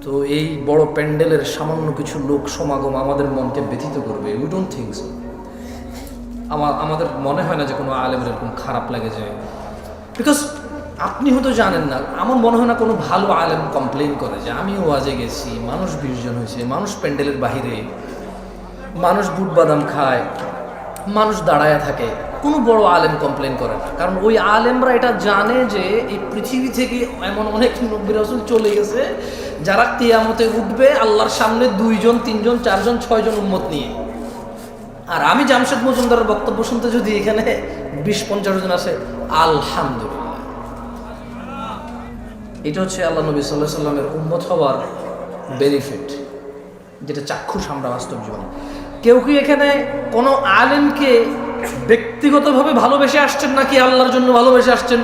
তো এই বড় প্যান্ডেলের সামান্য কিছু লোক সমাগম আমাদের মনকে ব্যথিত করবে? We don't think so. আমাদের মনে হয় না যে কোনো আলেমের এরকম খারাপ লাগে যায়, বিকজ আপনি হয়তো জানেন না, আমার মনে হয় না কোনো ভালো আলেম কমপ্লেন করে যে আমিও ওয়াজে গেছি, মানুষ 20 জন হয়েছে, মানুষ প্যান্ডেলের বাহিরে, মানুষ বুট বাদাম খায়, মানুষ দাঁড়ায় থাকে, কোনো বড় আলেম কমপ্লেন করে না। কারণ ওই আলেমরা এটা জানে যে এই পৃথিবী থেকে এমন অনেক নবী রাসূল চলে গেছে যারা কিয়ামতে উঠবে আল্লাহর সামনে 2 জন 3 জন 4 জন 6 জন উম্মত নিয়ে। আর আমি জামশেদ মজুমদারের বক্তব্য শুনতে যদি এখানে 20-50 জন আসে, আলহামদুলিল্লাহ। এটা হচ্ছে আল্লাহ নবী সাল্লাল্লাহু আলাইহি সাল্লামের উম্মত হওয়ার বেনিফিট, যেটা চাক্ষুষ আমরা বাস্তব জীবনে। কেউ কি এখানে কোনো আলেমকে ব্যক্তিগতভাবে ভালোবেসে আসছেন নাকি আল্লাহর জন্য ভালোবেসে আসছেন?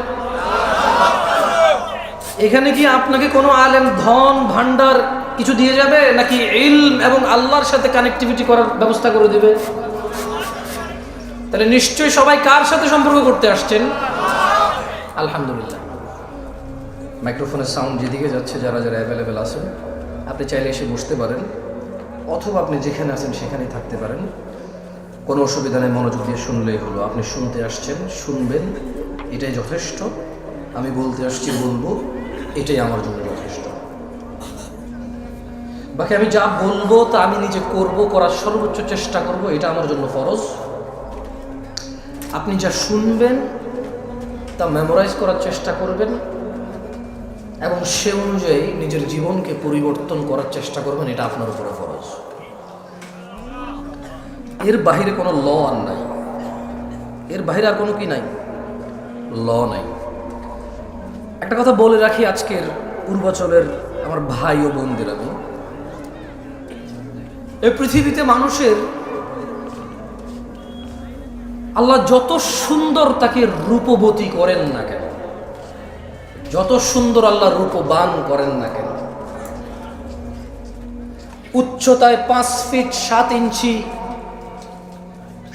এখানে কি আপনাকে কোনো আলেম ধন ভান্ডার কিছু দিয়ে যাবে, নাকি ইলম এবং আল্লাহর সাথে কানেক্টিভিটি করার ব্যবস্থা করে দিবে? তাহলে নিশ্চয়ই সবাই কার সাথে সম্পর্ক করতে আসছেন? আলহামদুলিল্লাহ। মাইক্রোফোনের সাউন্ড যেদিকে যাচ্ছে, যারা যারা অ্যাভেলেবেল আছেন, আপনি চাইলে এসে বসতে পারেন, অথবা আপনি যেখানে আছেন সেখানেই থাকতে পারেন, কোনো অসুবিধা নেই। মনোযোগ দিয়ে শুনলেই হলো। আপনি শুনতে আসছেন, শুনবেন, এটাই যথেষ্ট। আমি বলতে আসছি, বলবো, এটাই আমার জন্য যথেষ্ট। বাকি আমি যা বলবো তা আমি নিজে করব, করার সর্বোচ্চ চেষ্টা করব, এটা আমার জন্য ফরজ। আপনি যা শুনবেন তা মেমোরাইজ করার চেষ্টা করবেন এবং সে অনুযায়ী নিজের জীবনকে পরিবর্তন করার চেষ্টা করবেন, এটা আপনার উপরে ফরজ। এর বাহিরে কোনো ল আর নাই, এর বাহিরে আর কোনো কি নাই, ল নাই। একটা কথা বলে রাখি আজকের পূর্বাচলের আমার ভাই ও বোনদের, আমি এই পৃথিবীতে মানুষের আল্লাহ যত সুন্দর তাকে রূপবতী করেন না কেন, যত সুন্দর আল্লাহ রূপবান করেন না কেন, উচ্চতায় 5 ফিট 7 ইঞ্চি,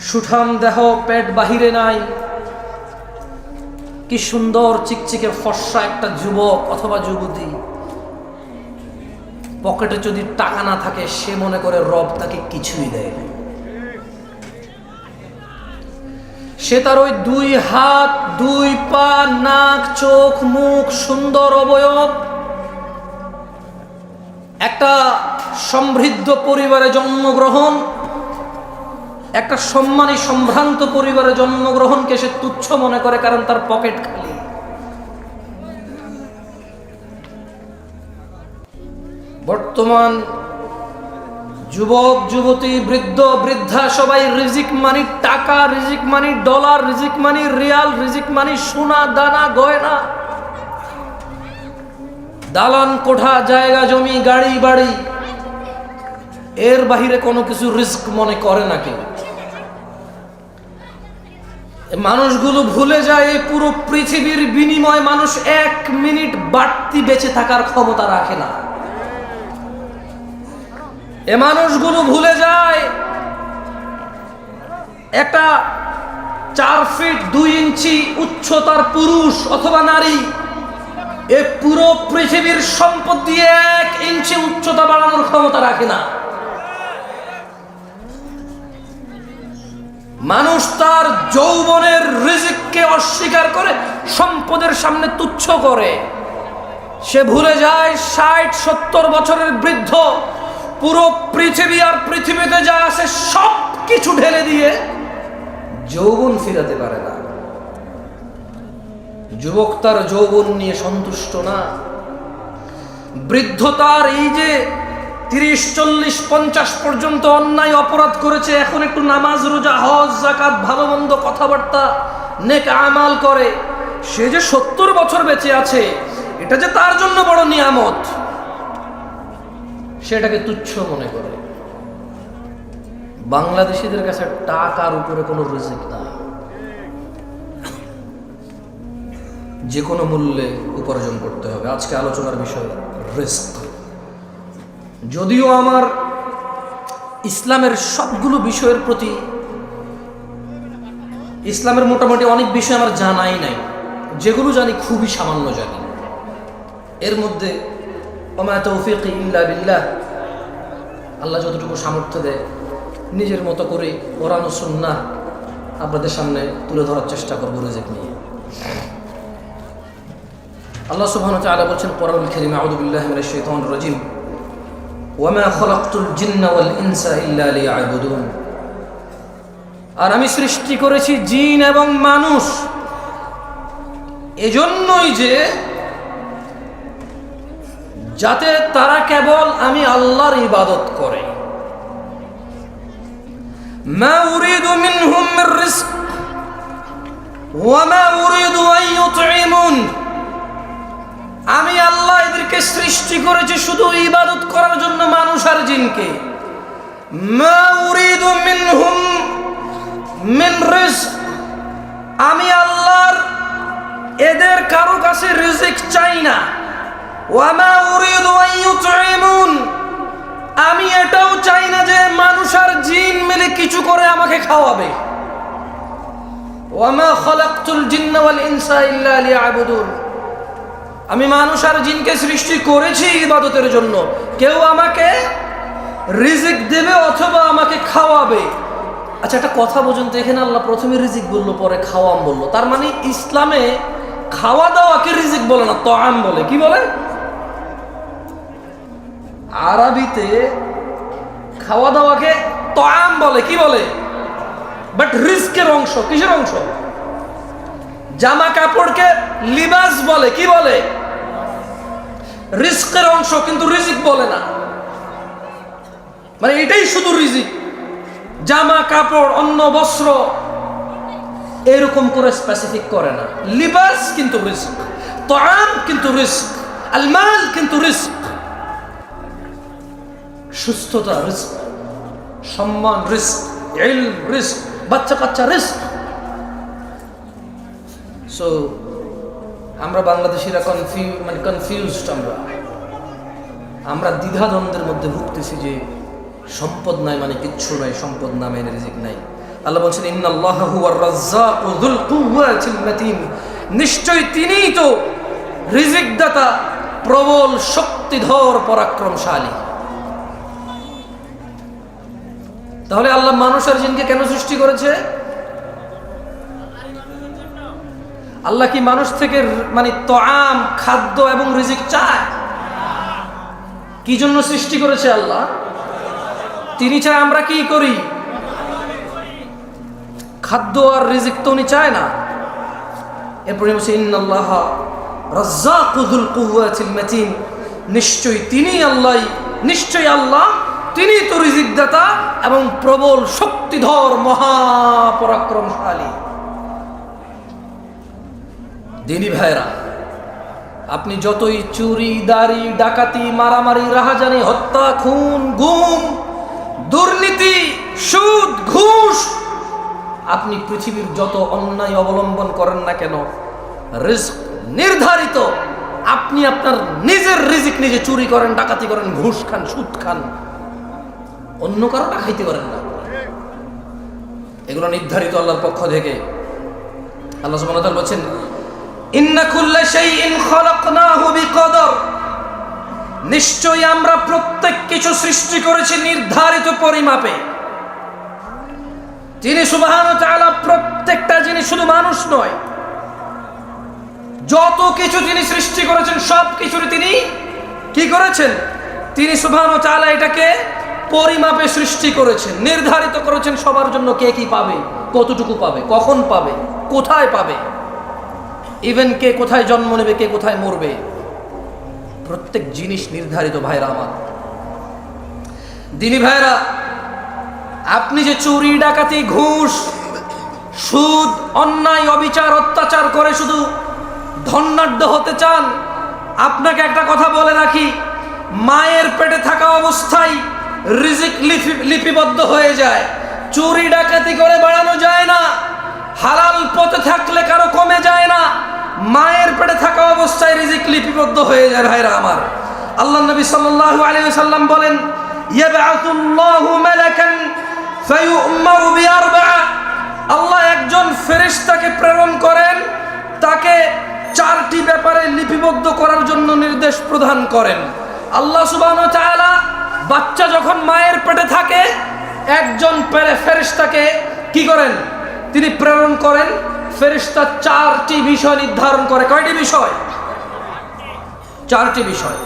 সুঠাম দেহ, পেট বাহিরে নাই, কি সুন্দর চিকচিকে ফর্সা একটা যুবক অথবা যুবতী, পকেটে যদি টাকা না থাকে সে মনে করে রব তাকে কিছুই দেয় না। সে তার ওই 2 হাত, 2 পা, নাক, চোখ, মুখ, সুন্দর অবয়ব, একটা সমৃদ্ধ পরিবারে জন্মগ্রহণ, একটা সম্মানী সম্ভ্রান্ত পরিবারে জন্মগ্রহণকে সে তুচ্ছ মনে করে, কারণ তার পকেট খালি। বর্তমান যুবক যুবতী, বৃদ্ধ বৃদ্ধা সবাই রিজিক মানি টাকা, রিজিক মানি ডলার, রিজিক মানি রিয়াল, রিজিক মানি সোনা দানা গয়না, দালান কোঠা, জায়গা জমি, গাড়ি বাড়ি। এর বাহিরে কোনো কিছু রিস্ক মনে করে না কেউ। মানুষগুলো ভুলে যায় এই পুরো পৃথিবীর বিনিময়ে মানুষ 1 মিনিট বাড়তি বেঁচে থাকার ক্ষমতা রাখে না। এ মানুষগুলো ভুলে যায় একটা 4 ফিট 2 ইঞ্চি উচ্চতার পুরুষ অথবা নারী এ পুরো পৃথিবীর সম্পদ দিয়ে 1 ইঞ্চি উচ্চতা বাড়ানোর ক্ষমতা রাখে না। মানুষ তার যৌবনের রিজিককে অস্বীকার করে সম্পদের সামনে তুচ্ছ করে। সে ভুলে যায় 60-70 বছরের বৃদ্ধ পুরো পৃথিবী আর পৃথিবীতে যা আছে সব কিছু ঢেলে দিয়ে যৌবন ফিরাতে পারে না। যুবক তার যৌবন নিয়ে সন্তুষ্ট না। বৃদ্ধ তার এই যে 30-40-50 পর্যন্ত অন্যায় অপরাধ করেছে, এখন একটু নামাজ রোজা হজ যাকাত ভালো মন্দ কথাবার্তা নেক আমাল করে, সে যে 70 বছর বেঁচে আছে এটা যে তার জন্য বড় নিয়ামত, সেটাকে তুচ্ছ মনে করে। বাংলাদেশিদের কাছে টাকার উপরে কোনো রিজিক না, যে কোনো মূল্যে উপার্জন করতে হবে। আজকে আলোচনার বিষয় রিস্ক। যদিও আমার ইসলামের সবগুলো বিষয়ের প্রতি, ইসলামের মোটামুটি অনেক বিষয় আমার জানাই নাই, যেগুলো জানি খুবই সামান্য জানি। এর মধ্যে ওমা তৌফিকি ইল্লা বিল্লাহ। আল্লাহ যতটুকু সামর্থ্য দেয় নিজের মতো করে কোরআন ও সুন্নাহ আপনাদের সামনে তুলে ধরার চেষ্টা করবো রিজিক নিয়ে। আল্লাহ সুবহানাহু ওয়া তাআলা বলেন কোরআনুল কারীমে, আউযু বিল্লাহি মিনাশ শাইতানির রাজীম, ওয়া মা খালাকতুল জিন্না ওয়াল ইনসা ইল্লা লিয়াবুদুন। আর আমি সৃষ্টি করেছি জিন এবং মানুষ এজন্যই যে যাতে তারা কেবল আমি আল্লাহর ইবাদত করে। মা উরিদু মিনহুম মির রিজক ওয়া মা উরিদু আন ইউতঈমুন। আমি আল্লাহ এদেরকে সৃষ্টি করেছি শুধু ইবাদত করার জন্য, মানুষ আর জিনকে। মা উরিদু মিনহুম মিন রিজক, আমি আল্লাহর এদের কারো কাছে রিজিক চাই না। ওয়া মা উরিদু আন ইউতঈমুন, আমি এটাও চাই না যে মানুষ আর জিন মিলে কিছু করে আমাকে খাওয়াবে। ওয়া মা খালাকতুল জিন্না ওয়াল ইনসা ইল্লা লিয়াবুদুন, আমি মানুষ আর জিনকে সৃষ্টি করেছি ইবাদতের জন্য। কেউ আমাকে রিজিক দেবে অথবা আমাকে খাওয়াবে। আচ্ছা, একটা কথা বোঝেন তো, এখানে আল্লাহ প্রথমে রিজিক বললো, পরে খাওয়াম বললো। তার মানে ইসলামে খাওয়া দাওয়াকে রিজিক বলে না, তাআম বলে। কি বলে? আরবিতে খাওয়া দাওয়াকে তাআম বলে। কি বলে? বাট রিজকের অংশ। কিসের অংশ? জামা কাপড়কে লিবাস বলে। কি বলে? রিজকের অংশ, কিন্তু রিজিক বলে না। মানে এটাই শুধু রিজিক। জামা কাপড়, অন্ন বস্ত্র এরকম করে স্পেসিফিক করে না। লিবাস কিন্তু রিজক, তাআম কিন্তু রিজক, আল মাল কিন্তু রিজক। সুস্থতা রিজক, সম্মান রিজক, ইলম রিজক, বাচ্চা কাচ্চা রিজক। সো আমরা বাংলাদেশিরা কনফিউজড। আমরা দ্বিধাদ্বন্দ্বের মধ্যে ভুগতেছি যে সম্পদ নাই মানে কিচ্ছু নাই, সম্পদ না মানে রিজিক নাই। আল্লাহ বলছেন, ইন্নাল্লাহা হুয়ার রাজ্জাকু যুল কুওয়াতিল মাতিন, নিশ্চয় তিনিই তো রিজিক দাতা, প্রবল শক্তিধর পরাক্রমশালী। তাহলে আল্লাহ মানুষ আর জিনকে কেন সৃষ্টি করেছে? আল্লাহ কি মানুষ থেকে মানে তাআম, খাদ্য এবং রিজিক চায়? কি জন্য সৃষ্টি করেছে আল্লাহ? তিনি চায় আমরা কি করি? খাদ্য আর রিজিক তো উনি চায় না। এরপরে বলছে, ইন্নাল্লাহা রাজ্জাকু যুল কুওয়াতিল মাতিন, নিশ্চয়ই তিনি আল্লাহ, নিশ্চয়ই আল্লাহ তিনি তো রিজিক দাতা এবং প্রবল শক্তিধর মহাপরাক্রমশালী। দিনী ভাইরা, আপনি যতই চুরি, দাড়ি, ডাকাতি, মারামারি, রাহাজানি, হত্যা, খুন, গুম, দুর্নীতি, সুদ, ঘুষ, আপনি পৃথিবীর যত অন্যায় অবলম্বন করেন না কেন, রিজক নির্ধারিত। আপনি আপনার নিজের রিজিক নিজে চুরি করেন, ডাকাতি করেন, ঘুষ খান, সুদ খান, অন্য কারোটা খাইতে পারেন না। এগুলো নির্ধারিত আল্লাহর পক্ষ থেকে। আল্লাহ সুবহানাহু ওয়া তাআলা বলেন, ইন্না কুল্লা শাইইন খালাকনাহু বিকদর, নিশ্চয়ই আমরা প্রত্যেক কিছু সৃষ্টি করেছি নির্ধারিত পরিমাপে। তিনি সুবহানাহু ওয়া তাআলা প্রত্যেকটা জিনিস, শুধু মানুষ নয়, যত কিছু তিনি সৃষ্টি করেছেন সব কিছুরই তিনি কি করেছেন? তিনি সুবহানাহু ওয়া তাআলা এটাকে পরিমাপে সৃষ্টি করেছেন, নির্ধারিত করেছেন সবার জন্য কে কি পাবে, কতটুকু পাবে, কখন পাবে, কোথায় পাবে, ইভেন কে কোথায় জন্ম নেবে, কে কোথায় মরবে, প্রত্যেক জিনিস নির্ধারিত। ভাইরা আমার, দিনী ভাইরা, আপনি যে চুরি, ডাকাতি, ঘুষ, সুদ, অন্যায়, অবিচার, অত্যাচার করে শুধু ধনাঢ্য হতে চান, আপনাকে একটা কথা বলে রাখি, মায়ের পেটে থাকা অবস্থায় রিজিক লিপিবদ্ধ হয়ে যায়। চুরি ডাকাতি করে বাড়ানো যায় না, হালাল পথে থাকলে কারো কমে যায় না, মায়ের পেটে থাকা অবস্থায় রিজিক লিপিবদ্ধ হয়ে যায়। ভাইরা আমার, আল্লাহ নবী সাল্লাল্লাহু আলাইহি ওয়াসাল্লাম বলেন, ইয়াবআতুল্লাহু মালাকান ফায়ু'মারু বিআরবা'a, আল্লাহ একজন ফেরেশতাকে প্রেরণ করেন, তাকে চারটি ব্যাপারে লিপিবদ্ধ করার জন্য নির্দেশ প্রদান করেন। আল্লাহ সুবহানাহু ওয়া তাআলা বাচ্চা যখন মায়ের পেটে থাকে একজন ফেরেশতাকে কি করেন, তিনি প্রেরণ করেন। ফেরেশতা 4টি বিষয় নির্ধারণ করে। কয়টি বিষয়? 4টি বিষয়।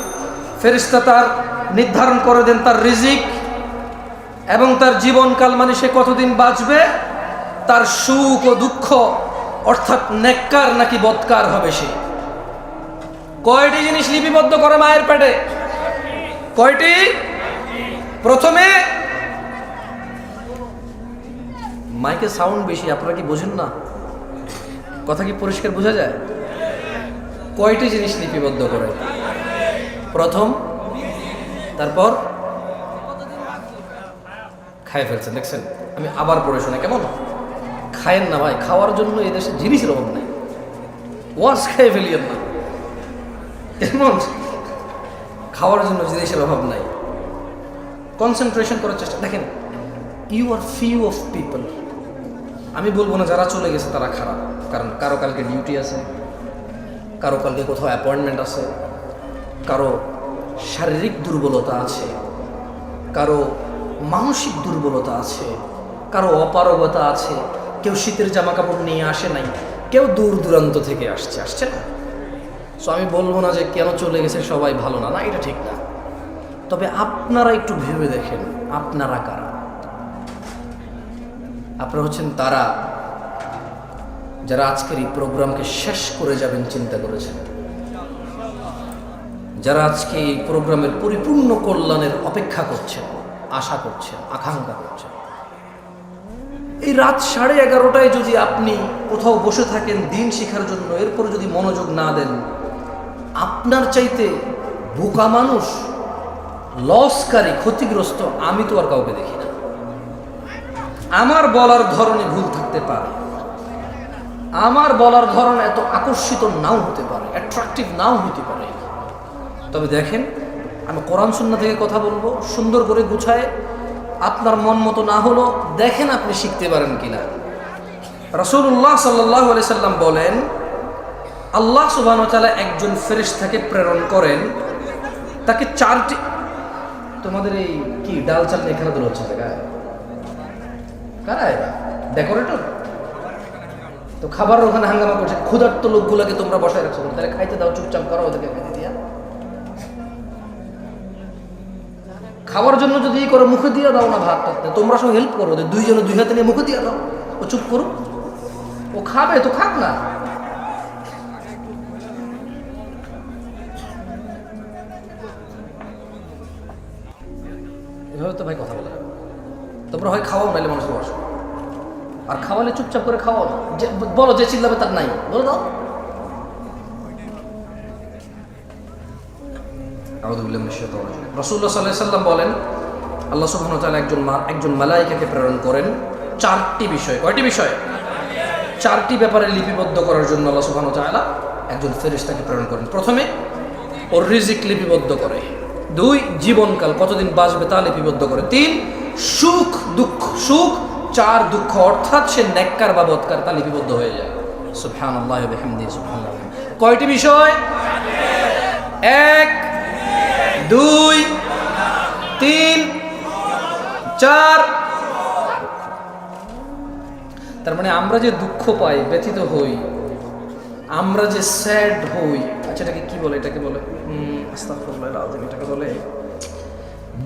ফেরেশতা তার নির্ধারণ করে দেন তার রিজিক এবং তার জীবনকাল, মানে সে কতদিন বাঁচবে, তার সুখ ও দুঃখ, অর্থাৎ নেককার নাকি বদকার হবে সে। কয়টি জিনিস লিপিবদ্ধ করে মায়ের পেটে? কয়টি? প্রথমে, মাইকে সাউন্ড বেশি, আপনারা কি বোঝেন না? কথা কি পরিষ্কার বোঝা যায়? কয়টি জিনিস লিপিবদ্ধ করে? প্রথম, তারপর খায় ফেলছেন, দেখছেন? আমি আবার পড়ে শোনা, কেমন? খায়েন না ভাই, খাওয়ার জন্য এই দেশে জিনিসের অভাব নাই। ওয়াজ খেয়ে ফেলিয়েন না, কেমন? খাওয়ার জন্য জিনিসের অভাব নাই। কনসেন্ট্রেশন করার চেষ্টা। দেখেন, you are few of people. আমি বলবো না যারা চলে গেছে তারা খারাপ, কারণ কারো কালকে ডিউটি আছে, কারো কালকে কোথাও অ্যাপয়েন্টমেন্ট আছে, কারো শারীরিক দুর্বলতা আছে, কারো মানসিক দুর্বলতা আছে, কারো অপারগতা আছে, কেউ শীতের জামা কাপড় নিয়ে আসে নাই, কেউ দূর দূরান্ত থেকে আসছে না। সো আমি বলবো না যে কেন চলে গেছে সবাই ভালো না, না এটা ঠিক না। তবে আপনারা একটু ভেবে দেখেন, আপনারা কারা? আপনারা হচ্ছেন তারা যারা আজকের এই প্রোগ্রামকে শেষ করে যাবেন চিন্তা করেছেন, যারা আজকে এই প্রোগ্রামের পরিপূর্ণ কল্যাণের অপেক্ষা করছেন, আশা করছেন, আকাঙ্ক্ষা করছেন। এই রাত 11:30টায় যদি আপনি কোথাও বসে থাকেন দিন শেখার জন্য, এরপর যদি মনোযোগ না দেন, আপনার চাইতে বোকা মানুষ, লসকারী, ক্ষতিগ্রস্ত আমি তো আর কাউকে দেখি না। আমার বলার ধরনে ভুল থাকতে পারে, আমার বলার ধরন এত আকর্ষিত নাও হতে পারে, অ্যাট্রাকটিভ নাও হতে পারে, তবে দেখেন আমি কোরআন সুন্নাহ থেকে কথা বলবো সুন্দর করে গুছায়। আপনার মন মতো না হলো দেখেন আপনি শিখতে পারেন কিনা। রাসূলুল্লাহ সাল্লাল্লাহু আলাইহি সাল্লাম বলেন, আল্লাহ সুবহানাহু ওয়া তাআলা একজন ফেরেশতাকে প্রেরণ করেন, তাকে 4টি, তোমাদের এই কি ডাল চাল নিয়ে খেলাধুলা হচ্ছে জায়গায়, কারা এরা? ডেকোরেটর তো খাবার ওখানে হাঙ্গামা করছে, ক্ষুধার্ত লোকগুলোকে তোমরা বসায় রাখছো, তাহলে খাইতে দাও, চুপচাপ করো, ওদেরকে খাইতে দিয়া। খাওয়ার জন্য যদি ই করো, মুখে দিয়ে দাও না ভাত টাতে, তোমরা সব হেল্প করো, ওদের দুইজনে দুই হাতে নিয়ে মুখে দিয়ে দাও, ও চুপ করো, ও খাবে তো খাক না। এভাবে তো ভাই কথা বলা যাবে। তোমরা হয় খাওয়াও, নাইলে মানুষকে বসো, আর খাওয়ালে চুপচাপ করে খাওয়াও, যে বলো যে চিল্লাবে তার নাই, বলে দাও। রাসূলুল্লাহ সাল্লাল্লাহু আলাইহি সাল্লাম বলেন, আল্লাহ সুবহানাহু ওয়া তাআলা একজন মালায়েকাকে প্রেরণ করেন 4টি বিষয়। কয়টি বিষয়? 4টি ব্যাপারে লিপিবদ্ধ করার জন্য আল্লাহ সুবহানাহু ওয়া তাআলা একজন ফেরেশতাকে প্রেরণ করেন। প্রথমে ওর রিজিক লিপিবদ্ধ করে, 2 জীবনকাল কতদিন বাঁচবে তা লিপিবদ্ধ করে, 3 সুখ দুঃখ, সুখ, 4 দুঃখ, অর্থাৎ সে নেককার বা বদকার তা লিপিবদ্ধ হয়ে যায়। সুবহানাল্লাহি ওয়া বিহামদিহি, সুবহানাল্লাহ। কয়টি বিষয়? 1 2 3 4। তার মানে আমরা যে দুঃখ পাই, ব্যথিত হই, আমরা যে স্যাড হই, আচ্ছা এটাকে কি বলে? এটাকে বলে আস্তাগফিরুল্লাহ আযীম, এটাকে বলে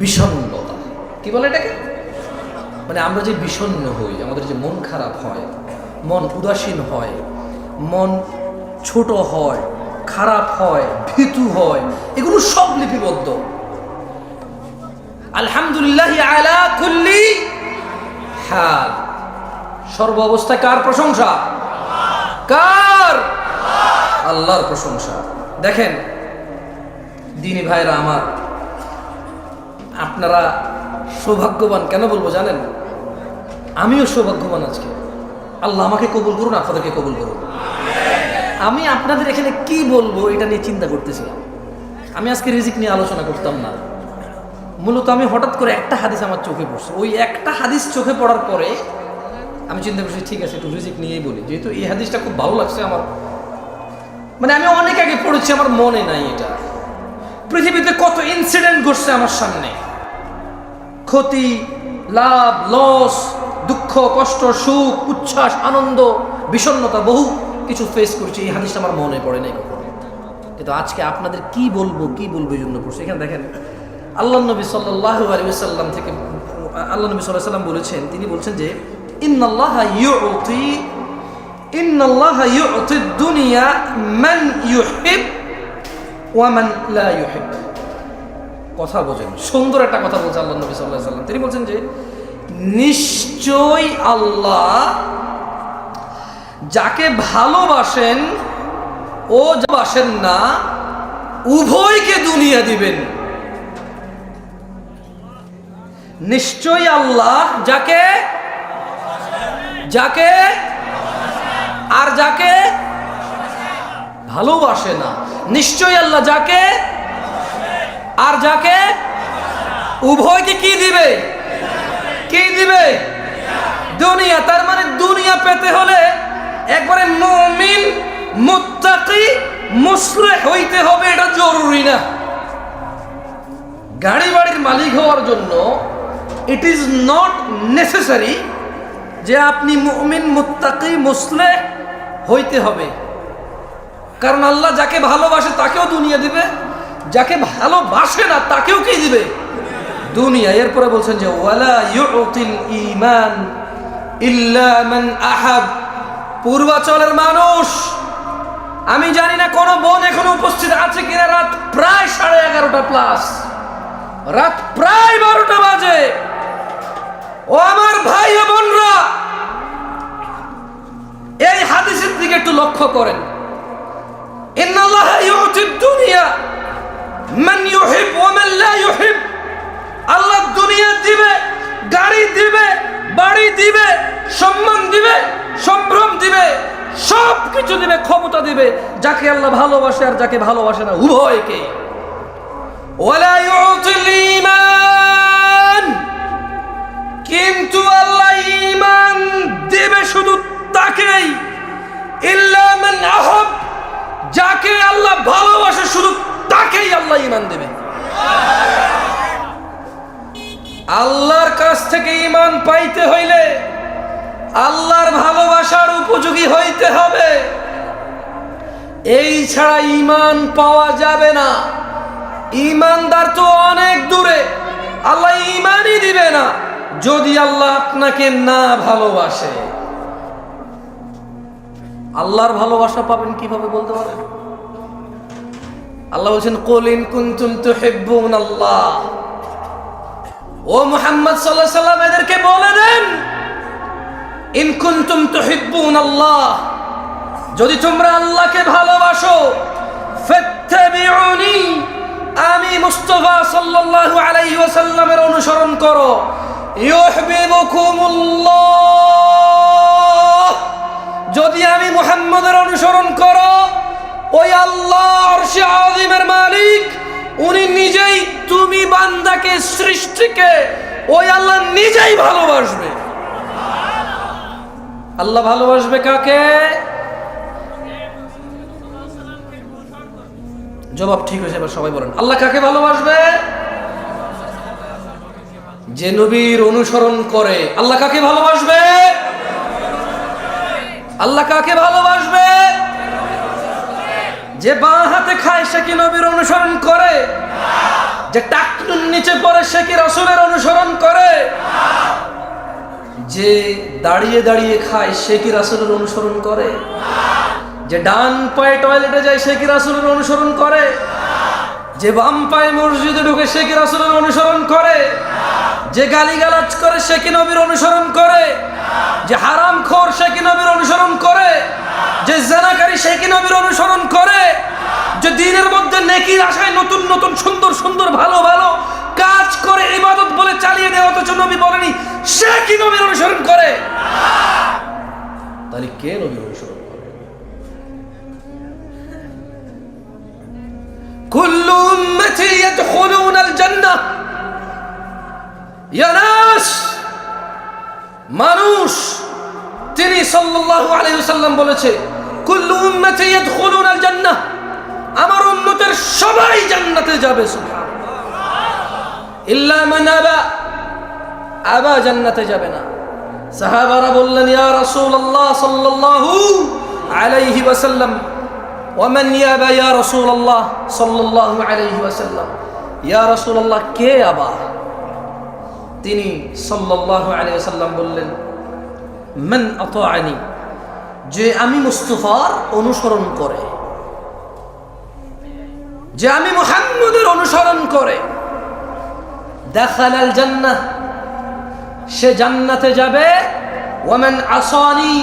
বিষণ্ণতা। কি বলে এটাকে? মানে আমরা যে বিষণ্ণ হই, আমাদের যে মন খারাপ হয়, মন উদাসীন হয়, মন ছোট হয়, খারাপ হয়, ভীতু হয়, এগুলো সব লিপিবদ্ধ। আলহামদুলিল্লাহি আলা কুল্লি হাল, সর্ব অবস্থায় কার প্রশংসা? কার? আল্লাহর প্রশংসা। দেখেন দিনী ভাইরা আমার, আপনারা সৌভাগ্যবান। কেন বলবো জানেন? আমিও সৌভাগ্যবান আজকে। আল্লাহ আমাকে কবুল করুন, আপনাদেরকে কবুল করুন। আমি আপনাদের এখানে কি বলবো এটা নিয়ে চিন্তা করতেছিলাম। আমি আজকে রিজিক নিয়ে আলোচনা করতাম না, মূলত আমি হঠাৎ করে একটা হাদিস আমার চোখে পড়ছে। ওই একটা হাদিস চোখে পড়ার পরে আমি চিন্তা করছি ঠিক আছে একটু রিজিক নিয়েই বলি, যেহেতু এই হাদিসটা খুব ভালো লাগছে আমার। মানে আমি অনেক আগে পড়েছি, আমার মনে নাই এটা, পৃথিবীতে কত ইনসিডেন্ট ঘটছে আমার সামনে, ক্ষতি, লাভ, লস, দুঃখ, কষ্ট, সুখ, উচ্ছ্বাস, আনন্দ, বিষণ্ণতা, বহু কিছু ফেস করছি। এই হাদিসটা আমার মনে পড়ে নাই কখনো, কিন্তু আজকে আপনাদের কি বলবো এই জন্য পড়ছে। এখানে দেখেন আল্লাহ নবী সাল্লাল্লাহু আলাইহি ওয়াসাল্লাম থেকে আল্লাহ নবী সাল্লাল্লাহু আলাইহি ওয়াসাল্লাম বলেছেন, তিনি বলছেন যে ইন্নাল্লাহা ইউতি দুনিয়া মান ইউহিব ওয়া মান লা ইউহিব। কথা বোঝেন, সুন্দর একটা কথা বলছে আল্লাহ নবী সাল্লাল্লাহু আলাইহি ওয়াসাল্লাম। তিনি বলছেন যে নিশ্চয় আল্লাহ যাকে ভালোবাসেন ও বাসেন না উভয়কে দুনিয়া দিবেন। নিশ্চয় আল্লাহ যাকে আর যাকে ভালোবাসে না, নিশ্চয় আল্লাহ যাকে আর যাকে উভয়কে কি দিবে? দুনিয়া। তার মানে দুনিয়া পেতে হলে একবারে মুমিন, মুত্তাকি, মুসলিহ হইতে হবে, এটা জরুরি না। গাড়ি বাড়ির মালিক হওয়ার জন্য ইট ইজ নট নেসেসারি যে আপনি মুমিন, মুত্তাকি, মুসলিহ হইতে হবে। কারণ আল্লাহ যাকে ভালোবাসে তাকেও দুনিয়া দিবে, যাকে ভালোবাসে না তাকেও কি দিবে? দুনিয়া। এরপরে বলছেন যে ওয়ালা ইউতিল ঈমান ইল্লা মান আহাব। পূর্বাচলের মানুষ, আমি জানি না কোন বোন এখনো উপস্থিত আছে কিনা, রাত প্রায় 11:30 প্লাস, রাত প্রায় 12টা বাজে। ও আমার ভাই ও বোনরা, এই হাদিসের দিকে একটু লক্ষ্য করেন। ইন্নাল্লাহা ইউতিদ দুনিয়া মান ইউহিব ওয়া মান লা ইউহিব। আল্লাহ দুনিয়া দিবে, গাড়ি দিবে, বাড়ি দিবে, সম্মান দিবে, সম্ভ্রম দিবে, সব কিছু দিবে, ক্ষমতা দিবে যাকে আল্লাহ ভালোবাসে আর যাকে ভালোবাসে না উভয়কে। ওয়ালা ইউতিল ঈমান, কিন্তু আল্লাহ ঈমান দিবে শুধু তাকেই, ইল্লা মান আহাব, যাকে আল্লাহ ভালোবাসে শুধু তাকেই আল্লাহ ঈমান দেবে। আল্লাহর কাছ থেকে ঈমান পাইতে হইলে আল্লাহর ভালোবাসার উপযোগী হইতে হবে, এই ছাড়া ঈমান পাওয়া যাবে না। ঈমানদার তো অনেক দূরে, আল্লাহ ঈমানই দিবে না যদি আল্লাহ আপনাকে না ভালোবাসে। আল্লাহর ভালোবাসা পাবেন কিভাবে বলতে পারেন? আল্লাহ বলছেন কুল ইন কুনতুম তুহিব্বুনাল্লাহ। ও মুহাম্মদ সাল্লাল্লাহু আলাইহি ওয়াসাল্লাম, এদেরকে বলে দেন ইন কুনতুম তুহিব্বুনাল্লাহ, যদি তোমরা আল্লাহকে ভালোবাসো, ফাত্তাবিউনি, আমি মুস্তাফা সাল্লাল্লাহু আলাইহি ওয়াসাল্লামের অনুসরণ করো, ইউহিব্বুকুমুল্লাহ, যদি আমি মুহাম্মদের অনুসরণ করো, ওই আল্লাহ আরশে আযীমের মালিক উনি নিজেই তুমি বান্দাকে, সৃষ্টিকে ওই আল্লাহ নিজেই ভালোবাসবে। আল্লাহ ভালোবাসবে কাকে? জবাব ঠিক হয়েছে, এবার সবাই বলেন আল্লাহ কাকে ভালোবাসবে? যে নবীর অনুসরণ করে। আল্লাহ কাকে ভালোবাসবে? আল্লাহ কাকে ভালোবাসবে? যে বাঁ হাতে খায় সে কি নবীর অনুসরণ করে? যে টাকনুর নিচে পড়ে সে কি রাসূলের অনুসরণ করে? যে দাঁড়িয়ে দাঁড়িয়ে খায় সে কি রাসূলের অনুসরণ করে? যে ডান পায়ে টয়লেটে যায় সে কি রাসূলের অনুসরণ করে? যে বাম পায়ে মসজিদে ঢুকে সে কি রাসূলের অনুসরণ করে? যে গালিগালাজ করে সে কি নবীর অনুসরণ করে? যে হারামখোর সে কি নবীর অনুসরণ করে? যে জিনাকারী সে কি নবীর অনুসরণ করে? যে দ্বীনের মধ্যে নেকির আশায় নতুন নতুন সুন্দর সুন্দর ভালো ভালো কাজ করে ইবাদত বলে চালিয়ে দেয়, অথচ নবী বলেনি, সে কি নবীর অনুসরণ করে? তাহলে কে নবীর অনুসরণ করে? কুল্লু উম্মতি ইয়াদখুলুনাল জান্নাহ। ইয়া নাস, মানুষ, তিনি সাল্লাল্লাহু আলাইহি ওয়াসাল্লাম বলেছে কুল্লু উম্মতি ইয়াদখুলুনাল জান্নাহ, আমার উম্মতের সবাই জান্নাতে যাবে, সুবহানাল্লাহ, ইল্লা মান আবা, আবা জান্নাতে যাবে না। সাহাবারা বললেন, ইয়া রাসূলুল্লাহ সাল্লাল্লাহু আলাইহি ওয়াসাল্লাম, ওয়ামান ইয়াবা ইয়া রাসূলুল্লাহ সাল্লাল্লাহু আলাইহি ওয়াসাল্লাম, ইয়া রাসূলুল্লাহ কে আবা? তিনি সাল্লাল্লাহু আলাইহি ওয়াসাল্লাম বললেন, মান আতাআনি, যে আমি মুস্তাফার অনুসরণ করে, যে আমি মুহাম্মদের অনুসরণ করে, দাখালাল জান্নাহ, সে জান্নাতে যাবে। ওয়ামান আসানি,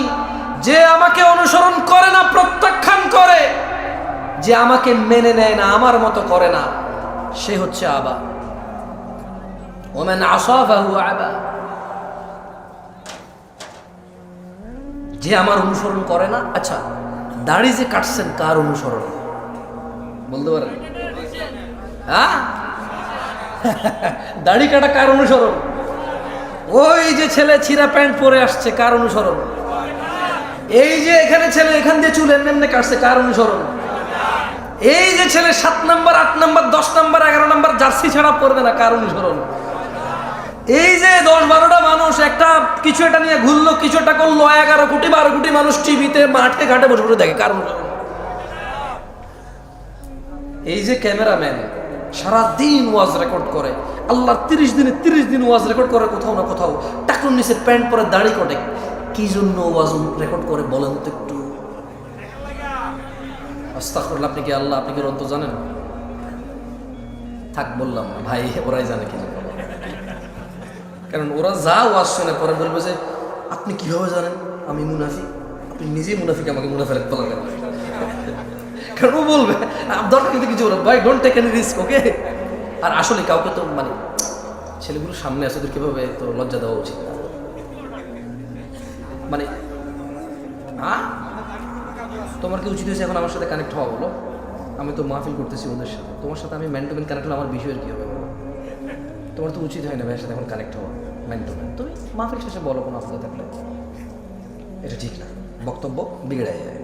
যে আমাকে অনুসরণ করে না, প্রত্যাখ্যান করে, যে আমাকে মেনে নেয় না, আমার মতো করে না, সে হচ্ছে আবা। ওয়ামান আসা ফাহুয়া আবা, যে আমার অনুসরণ করে না। আচ্ছা, দাড়ি যে কাটছেন কার অনুসরণ বলতে পারেন? হ্যাঁ, দাড়ি কাটা কার অনুসরণ? ওই যে ছেলে ছিঁড়া প্যান্ট পরে আসছে, কার অনুসরণ? এই যে এখানে ছেলে এখান দিয়ে চুল এমনি কাটছে, কার অনুসরণ? এই যে ছেলে 7 number 8 number 10 number 11 number jersey ছাড়া পরবে না, কার অনুসরণ? এই যে 10-12টা মানুষ একটা কিছু একটা নিয়ে ঘুরলো, কিছু একটা করলো, 11 কোটি 12 কোটি মানুষ টিভিতে মাঠে ঘাটে বসে বসে দেখে, কার অনুসরণ? এই যে ক্যামেরাম্যান সারাদিন ওয়াজ রেকর্ড করে, আল্লাহর 30 দিন ওয়াজ রেকর্ড করে, কোথাও না কোথাও টাকুর নিচে প্যান্ট পরে দাড়ি কাটে, কি জন্য ওয়াজ রেকর্ড করে বলেন তো একটু? আস্তাগফিরুল্লাহ, আপনি কি আল্লাহ, আপনি কি অন্তর জানেন? থাক, বললাম না ভাই, ওরাই জানে কি জন্য। কারণ ওরা যা ওয়াজ শুনে পরে বলবে যে আপনি কিভাবে জানেন আমি মুনাফিক? আপনি নিজেই মুনাফিক, আমাকে মুনাফিক বলা কেন? কারণ ও বলবে দরকার কিন্তু কিছু বলবে, ভাই ডোন্ট টেক এনি রিস্ক, ওকে? আর আসলে কাউকে তো মানে ছেলেগুলোর সামনে আসে, ওদের কিভাবে তো লজ্জা দেওয়া উচিত না। মানে তোমার কি উচিত হয়েছে এখন আমার সাথে কানেক্ট হওয়া? বলো, আমি তো মাহফিল করতেছি ওদের সাথে, তোমার সাথে আমি ম্যান টু ম্যান কানেক্ট হলে আমার বিষয়ের কি হবে? তোমার তো উচিত হয় না ভাইয়ের সাথে এখন কানেক্ট হওয়া ম্যান টু ম্যান। তুমি মাহফিল শেষে বলো কোনো অসুবিধা থাকলে, এটা ঠিক না, বক্তব্য বিগড়ে যায়।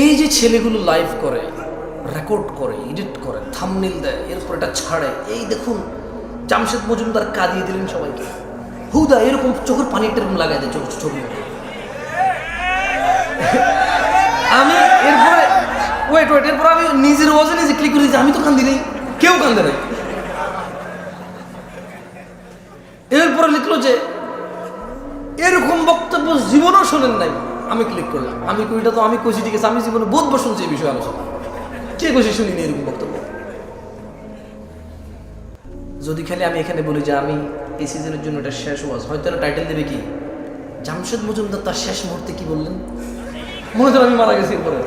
এই যে ছেলেগুলো লাইভ করে, রেকর্ড করে, এডিট করে, থাম্বনেল দেয়, এরপর এটা ছাড়ে, এই দেখুন জামশেদ মজুমদার কাঁদিয়ে দিলেন সবাইকে, হুদা এরকম চোখের পানি এরকম লাগাই দেয় ছবি। আমি এরপরে ওয়েট এরপর আমি নিজের ওয়াজে নিজে ক্লিক করি যে আমি তো কান্দি নেই, কেউ কান্দে নাই। এরপরে লিখলো যে এরকম বক্তব্য জীবনও শোনেন নাই, আমি ক্লিক করলাম, আমি কইটা তো আমি কইছি ঠিক আছে, আমি জীবনে বহুতবার শুনছি এই বিষয়ে আলোচনা, কে কইছি শুনিনি এরকম বক্তব্য। যদি খালি আমি এখানে বলি যে আমি এই সিজনের জন্য এটা শেষ ওয়াজ, হয়তো এটা টাইটেল দেবে কি জামশেদ মজুমদার তার শেষ মুহূর্তে কি বললেন, মনে হতো আমি মারা গেছি। এরপরে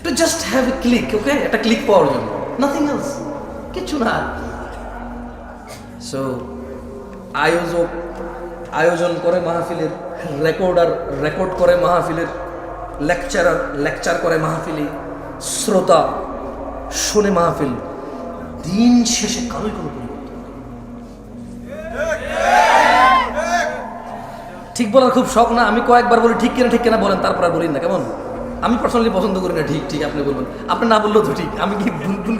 to just have a click, okay, একটা ক্লিক পাওয়ার জন্য, নাথিং এলস, কিছু না। সো আয়োজন করে মাহফিলের, রেকর্ড করে মাহফিলের, লেকচার করে মাহফিলে, শ্রোতা শুনে মাহফিল, দিন শেষে কারোই কোনো পরিবর্তন। ঠিক বলার খুব শখ না, আমি কয়েকবার বলি ঠিক কিনা বলেন, তারপর আর বলি না, কেমন? আমি পার্সোনালি পছন্দ করি না ঠিক আপনি বলবেন, আপনি না বললেও তো ঠিক। আমি কি ভুল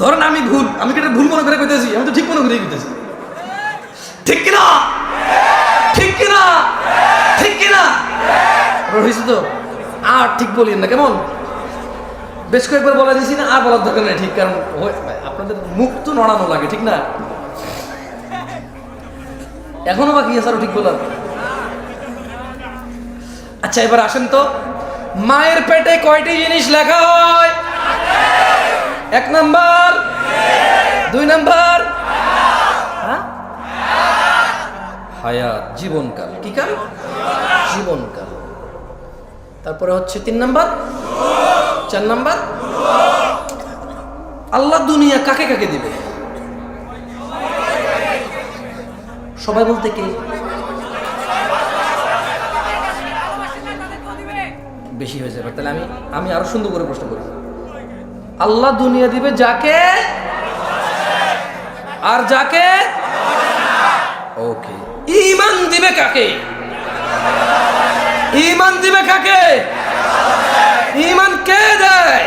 ধরেন আমি কি এটা ভুল মনে করে কইতেছি? আমি তো ঠিক মনে করে কইতেছি, ঠিক কিনা রহিস তো আর ঠিক বলিয়েন না, কেমন? বেশ কয়েকবার বলা দিয়েছি না, আর বলার দরকার নেই ঠিক, কারণ আপনাদের মুখ তো নড়ানো লাগে, ঠিক না? এখনো বাকি আছে আরো ঠিক বলার। আচ্ছা, এবার আসেন তো, মায়ের পেটে কয়টি জিনিস লেখা হয়? 1 নাম্বার, 2 নাম্বার হায়াত, জীবনকাল। কি কাল? জীবনকাল। তারপরে হচ্ছে 3 নাম্বার, 4 নাম্বার আল্লাহ দুনিয়া কাকে কাকে দিবে? সবাই বলতে কে? বেশি হয়ে যাবে, তাহলে আমি আরো সুন্দর করে প্রশ্ন করি। আল্লাহ দুনিয়া দিবে যাকে, আর যাকে ওকে। ঈমান দিবে কাকে? ঈমান দিবে কাকে? ঈমান কে দেয়?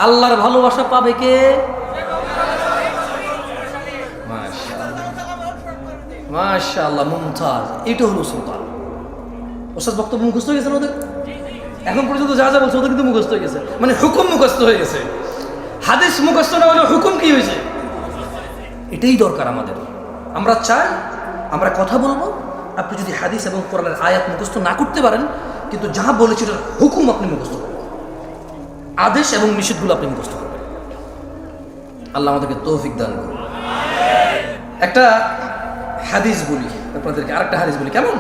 আল্লাহর ভালোবাসা পাবে কে? মাশাআল্লাহ, মুমতাজ। এটা হলো সুলতান। ওস্তাদ বক্তব্য মুখস্থ হয়ে গেছে ওদের, এখন পর্যন্ত যা যা বলছে ওদের কিন্তু মুখস্থ হয়ে গেছে, মানে হুকুম মুখস্থ হয়ে গেছে। হাদিস মুখস্থ না হলে হুকুম কি হয়েছে? এটাই দরকার আমাদের। আমরা চাই আমরা কথা বলবো, আপনি যদি হাদিস এবং কোরআনের আয়াত মুখস্থ না করতে পারেন, কিন্তু যা বলেছে ওটার হুকুম আপনি মুখস্থ করবেন, আদেশ এবং নিষেধগুলো আপনি মুখস্থ করবেন। আল্লাহ আমাদেরকে তৌফিক দান করুন। একটা হাদিস বলি আপনাদেরকে, আরেকটা হাদিস বলি, কেমন?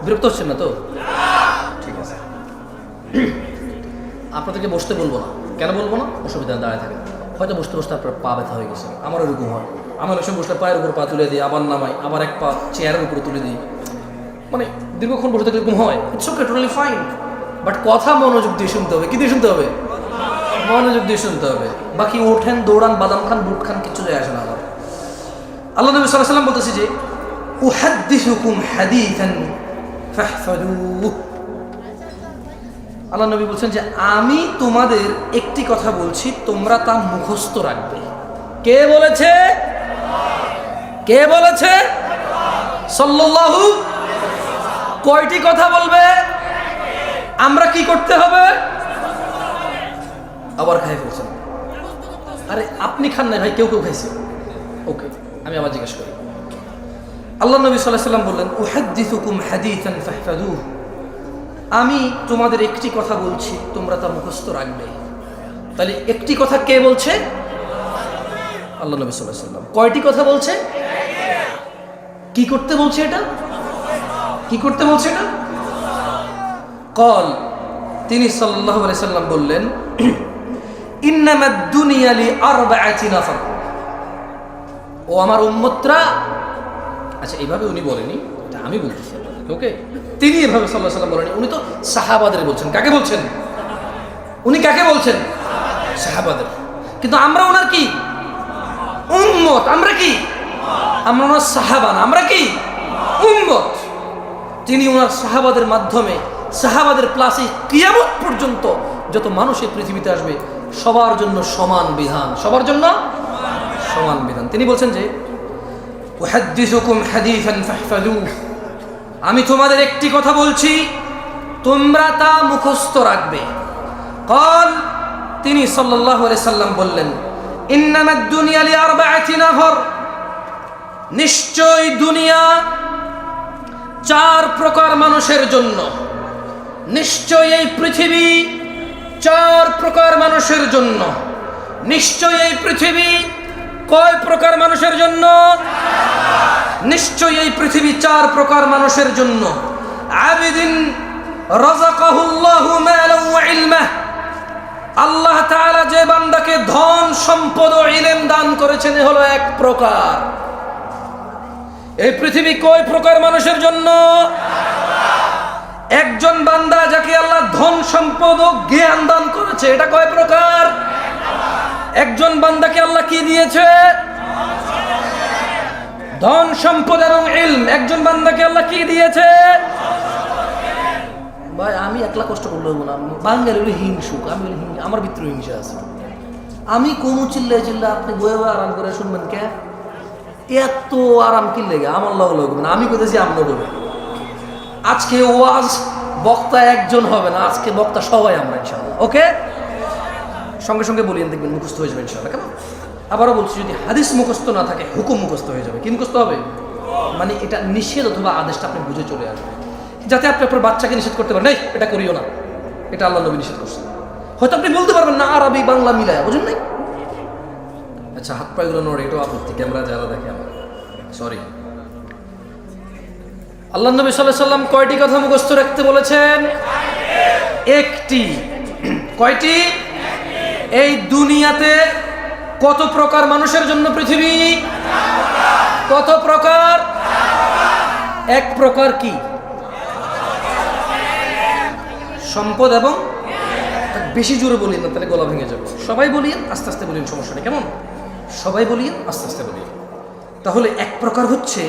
বিরক্ত হচ্ছেন না তো? ঠিক আছে, আপনাদেরকে বসতে বলবো না। কেন বলবো না? অসুবিধা, দাঁড়ায় থাকেন। হয়তো বসতে বসতে আপনার পা ব্যথা হয়ে গেছে, আমার এরকম হয়। আমার ওই সময় বসলে পায়ের উপর পা তুলে দিই, আবার নামাই, আবার এক পা চেয়ারের উপরে তুলে দিই, মানে দীর্ঘক্ষণ বসে থাকলে এরকম হয়। It's okay, totally fine, but কথা মনোযোগ দিয়ে শুনতে হবে। কি দিয়ে শুনতে হবে? মনোযোগ দিয়ে শুনতে হবে। বাকি ওঠেন, দৌড়ান, বাদাম খান, বুট খান, কিচ্ছু যায় আসে না আমার। আল্লাহ নবী সাল্লাল্লাহু আলাইহি ওয়াসাল্লাম বলতেছে যে উহাদ্দিসুকুম হাদিসান ফাহফাযুহু। আল্লাহ নবী বলছেন যে আমি তোমাদের একটি কথা বলছি, তোমরা তা মুখস্থ রাখবে। কে বলেছে? কে বলেছে? সাল্লাল্লাহু। কয়টি কথা বলবে? আমরা কি করতে হবে? আবার খাই ফেলছেন। আরে আপনি খান নাই ভাই, কেউ কেউ খাইছে। ওকে, আমি আবার জিজ্ঞেস করি। আল্লাহ নবী সাল্লাল্লাহু আলাইহি ওয়াসাল্লাম বললেন উহাদ্দিসুকুম হাদিসান ফাহফাযুহু। আমি তোমাদের একটি কথা বলছি, তোমরা তা মুখস্থ রাখবে। তাহলে একটি কথা কে বলছে? আল্লাহ নবী সাল্লাল্লাহু আলাইহি ওয়াসাল্লাম। কয়টি কথা বলছে? কি করতে বলছে এটা? কি করতে বলছে এটা? কল, তিনি সাল্লাল্লাহু আলাইহি ওয়াসাল্লাম বললেন ইন্নামাদ দুনিয়া লিআরবাআতি নাফার। ও আমার উম্মতরা, আচ্ছা এইভাবে উনি বলেনি, এটা আমি বলতেছি আপনাদেরকে, ওকে? তিনি এভাবে সাল্লাল্লাহু আলাইহি ওয়াসাল্লাম বলেনি, উনি তো সাহাবাদের বলছেন। কাকে বলছেন? উনি কাকে বলছেন? সাহাবাদের। কিন্তু আমরা ওনার কি? উম্মত। আমরা কি? আমরা ওনার সাহাবা না, আমরা কি? উম্মত। তিনি ওনার সাহাবাদের মাধ্যমে, সাহাবাদের প্লাসে কিয়ামত পর্যন্ত যত মানুষ এই পৃথিবীতে আসবে সবার জন্য সমান বিধান, সবার জন্য সমান বিধান। তিনি বলছেন যে উহাদ্দিসুকুম হাদিসান ফাহফাযুহু। আমি তোমাদের একটি কথা বলছি, তোমরা তা মুখস্থ রাখবে। কল, তিনি সাল্লাল্লাহু আলাইহি সাল্লাম বললেন ইন্নামাদ দুনিয়া লিআরবাআতি নাফার। নিশ্চয় দুনিয়া চার প্রকার মানুষের জন্য। নিশ্চয় এই পৃথিবী চার প্রকার মানুষের জন্য। নিশ্চয় এই পৃথিবী কয় প্রকার মানুষের জন্য? নিশ্চয় এই পৃথিবী চার প্রকার মানুষের জন্য। আবিদিন রাযাকাহুল্লাহু মালান ওয়া ইলমা। আল্লাহ তাআলা যে বান্দাকে ধন, সম্পদ ও ইলম দান করেছেন, এ হলো এক প্রকার। এই পৃথিবী কয় প্রকার মানুষের জন্য? একজন বান্দা যাকে আল্লাহ ধন, সম্পদ ও জ্ঞান দান করেছে, এটা কয় প্রকার? একজন বান্দাকে আল্লাহ কি দিয়েছে? ধন, সম্পদ এবং ইলম। একজন বান্দাকে আল্লাহ কি দিয়েছে? ভাই আমি একলা কষ্ট করলে হবো না, বাঙালি হলে হিংসুক, আমি হলে আমার ভিতরে হিংসা আছে। আমি কোনো চিল্লাই চিল্লা আপনি বয়ে বয়ে আরাম করে শুনবেন কে? এত আরাম কি লেগে আমার লগ লগ না, আমি কোথাছি আপনার বলে। আজকে ওয়াজ বক্তা একজন হবে না, আজকে বক্তা সবাই আমরা ইনশাআল্লাহ, ওকে? সঙ্গে সঙ্গে বলিয়েন, দেখবেন মুখস্থ হয়ে যাবে ইনশাআল্লাহ। কেমন? আবারও বলছি, যদি হাদিস মুখস্থ না থাকে হুকুম মুখস্থ হয়ে যাবে। কি মুখস্থ হবে? মানে এটা নিষেধ অথবা আদেশটা আপনি বুঝে চলে আসবে, যাতে আপনি আপনার বাচ্চাকে নিষেধ করতে পারেন, এই এটা করিও না, এটা আল্লাহ নবী নিষেধ করছেন। হয়তো আপনি বলতে পারবেন না আরবি বাংলা মিলায়, বুঝুন নাই? আচ্ছা, হাত পায়েগুলো নড়ে, এটাও আপত্তি, ক্যামেরা যারা দেখে আমার, সরি। আল্লাহ নবী সাল্লাল্লাহু আলাইহি ওয়াসাল্লাম কয়টি কথা মুখস্থ রাখতে বলেছেন? একটি। কয়টি? এই দুনিয়াতে কত প্রকার মানুষের জন্য পৃথিবী? কত প্রকার? এক প্রকার কি? সম্পদ এবং, বেশি জোরে বলিয়েন না তাহলে গলা ভেঙে যাবে। সবাই বলিয়েন, আস্তে আস্তে বলিয়েন, সমস্যা নেই, কেমন? সবাই বলিয়েন, আস্তে আস্তে বলিয়েন। তাহলে এক প্রকার হচ্ছে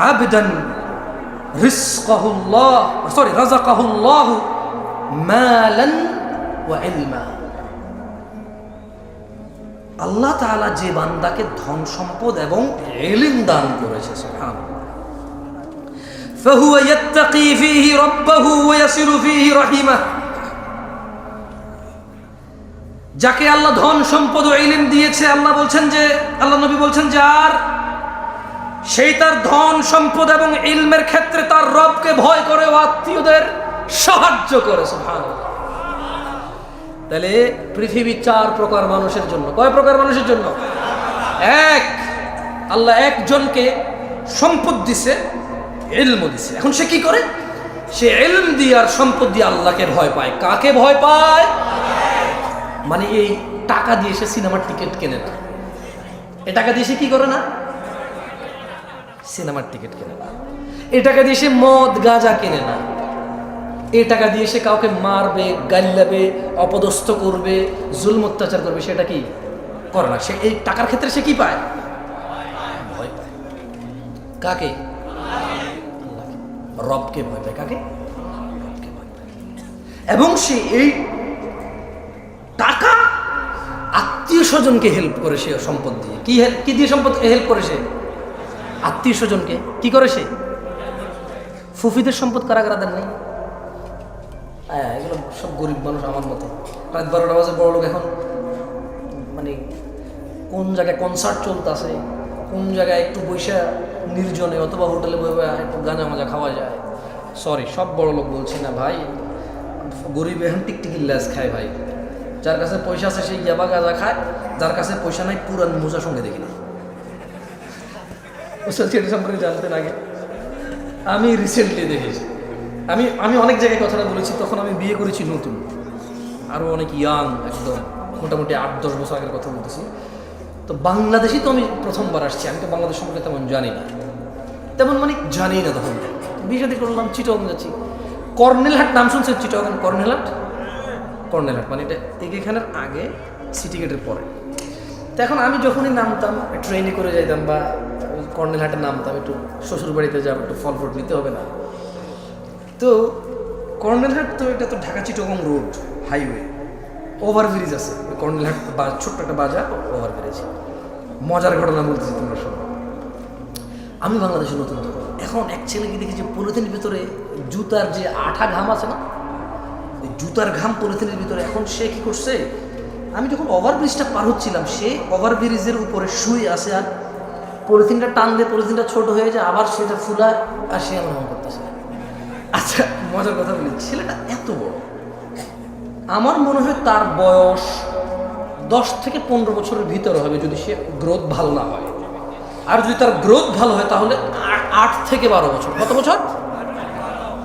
আবদান রাযাকাহুল্লাহু মালান ওয়া ইলমা। আল্লাহ তাআলা যে বান্দাকে ধন সম্পদ এবং ইলম দান করেছে, সুবহানাল্লাহ, ফাহুয়া ইয়াত্তাকি ফীহি রাব্বাহু ওয়া ইয়াসিলু ফীহি রাহিমাহ। যাকে আল্লাহ ধন সম্পদ ও ইলম দিয়েছে, আল্লাহ নবী বলছেন যে আর সেই তার ধন সম্পদ এবং ইলমের ক্ষেত্রে তার রবকে ভয় করে ও আত্মীয়দের সাহায্য করে, সুবহানাল্লাহ। তাহলে পৃথিবী 4 প্রকার মানুষের জন্য। কয় প্রকার মানুষের জন্য? এক, আল্লাহ একজনকে সম্পদ দিছে, ইলম দিছে। এখন সে কি করে? সে ইলম দিয়ে আর সম্পদ দিয়ে আল্লাহকে ভয় পায়। কাকে ভয় পায়? মানে এই টাকা দিয়ে সে সিনেমার টিকিট কেনে না। এই টাকা দিয়ে সে কি করে না? সিনেমার টিকিট কেনে না। এই টাকা দিয়ে সে মদ গাঁজা কেনে না। এই টাকা দিয়ে সে কাউকে মারবে, গাল্লাবে, অপদস্থ করবে, জুলম অত্যাচার করবে, সেটা কি করে না। সে এই টাকার ক্ষেত্রে সে কি পায়? ভয় পায়। কাকে? রবকে ভয় পায়। কাকে? রবকে ভয় পায়। এবং সে এই টাকা আত্মীয় স্বজনকে হেল্প করে, সে সম্পদ দিয়ে। কি দিয়ে সম্পদ হেল্প করে? সে আত্মীয় স্বজনকে কি করে? সে ফুফিদের সম্পদ কারা দেন নেই? হ্যাঁ, এগুলো সব গরিব মানুষ আমার মতো। রাত 12টা বাজে বড় লোক এখন মানে কোন জায়গায় কনসার্ট চলতেছে, কোন জায়গায় একটু বৈশা নির্জনে অথবা হোটেলে বসে একটু গাঁজা মাজা খাওয়া যায়। সরি, সব বড় লোক বলছি না ভাই, গরিব এখন টিকটিকির ল্যাস খায় ভাই। যার কাছে পয়সা আছে সেই ইয়াবা গাঁজা খায়, যার কাছে পয়সা নাই পুরান মোজা সঙ্গে দেখি না। সেটা সম্পর্কে জানতেন আগে? আমি রিসেন্টলি দেখেছি। আমি অনেক জায়গায় কথাটা বলেছি, তখন আমি বিয়ে করেছি নতুন, আরও অনেক ইয়াং, একদম মোটামুটি 8-10 বছর আগের কথা বলতেছি। তো বাংলাদেশি তো আমি প্রথমবার আসছি, আমি তো বাংলাদেশ সম্পর্কে তেমন জানি না, মানে জানি না। তখন বিয়ে শাদী করলাম, চিটাগং যাচ্ছি। কর্নেলহাট নাম শুনছেন? চিটাগং কর্নেলহাট মানে এটা এখানের আগে, সিটি গেটের পরে। তো এখন আমি যখনই নামতাম, ট্রেনে করে যাইতাম বা কর্নেলহাটে নামতাম, একটু শ্বশুর বাড়িতে যাবো, একটু ফল ফ্রুট নিতে হবে না। তো কর্নেলহাট তো এটা তো Dhaka Chittagong road highway, overbridge আছে কর্নেলহাট, ছোট্ট একটা বাজার, ওভারব্রিজ। মজার ঘটনা বলতেছি তোমরা সব। আমি বাংলাদেশে নতুন তখন, এখন এক ছেলেকে দেখি যে পলিথিনের ভিতরে জুতার যে আঠা ঘাম আছে না, ওই জুতার ঘাম পলিথিনের ভিতরে। এখন সে কি করছে, আমি যখন ওভারব্রিজটা পার হচ্ছিলাম, সে ওভারব্রিজের উপরে শুয়ে আছে, আর পলিথিনটা টানলে পলিথিনটা ছোট হয়ে যায়, আবার সেটা ফুলা, আর সে এমন করতেছে। আচ্ছা, মজার কথা বলি, ছেলেটা এত বড়, আমার মনে হয় তার বয়স 10 থেকে 15 বছরের ভিতরে হবে, যদি সে গ্রোথ ভালো না হয়। আর যদি তার গ্রোথ ভালো হয় তাহলে 8 থেকে 12 বছর। কত বছর?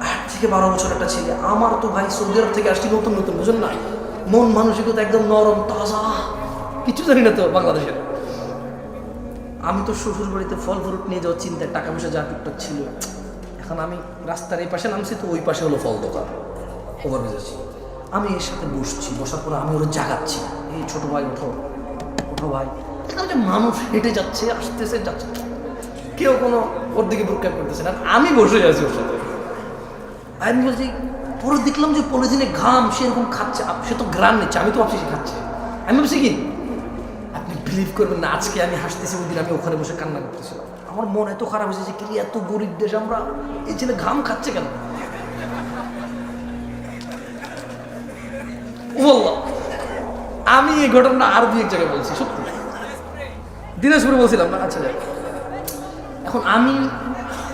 8 থেকে 12 বছর একটা ছেলে। আমার তো ভাই সৌদি আরব থেকে আসছি নতুন, বুঝলেন না, মন মানসিকতা একদম নরম তাজা, কিছু জানি না তো বাংলাদেশের। আমি তো শ্বশুর বাড়িতে ফল ফ্রুট নিয়ে যাওয়ার চিন্তায়, টাকা পয়সা যা টুকটাক ছিল। এখন আমি রাস্তার এই পাশে নামছি, তো ওই পাশে হলো ফল দোকান, ওভারব্রিজ আছে। আমি এর সাথে বসছি, বসার পরে আমি ওরা জাগাচ্ছি, এই ছোট ভাই ওঠো ভাই। যে মানুষ হেঁটে যাচ্ছে, আসতেছে, যাচ্ছে, কেউ কোনো ওর দিকে ভ্রুক্ষেপ করতেছে না, আমি বসে আছি ওর সাথে। আমি বলছি, পরে দেখলাম যে পলিথিনে ঘাম, সে এরকম খাচ্ছে, সে তো গ্রাম নিচ্ছে, আমি তো ভাবছি সে খাচ্ছে। আমি ভাবছি কি, আপনি বিলিভ করবেন না, আজকে আমি হাসতেছি, ওই দিন আমি ওখানে বসে কান্না করতেছিলাম। আমার মন এত খারাপ হয়েছে যে, কি এত গরিব দেশ আমরা, এই ছেলে ঘাম খাচ্ছে কেন? আমি এই ঘটনা আর 2-1 জায়গায় বলছি, সত্যি দিনাজপুরে বলছিলাম না। আচ্ছা, এখন আমি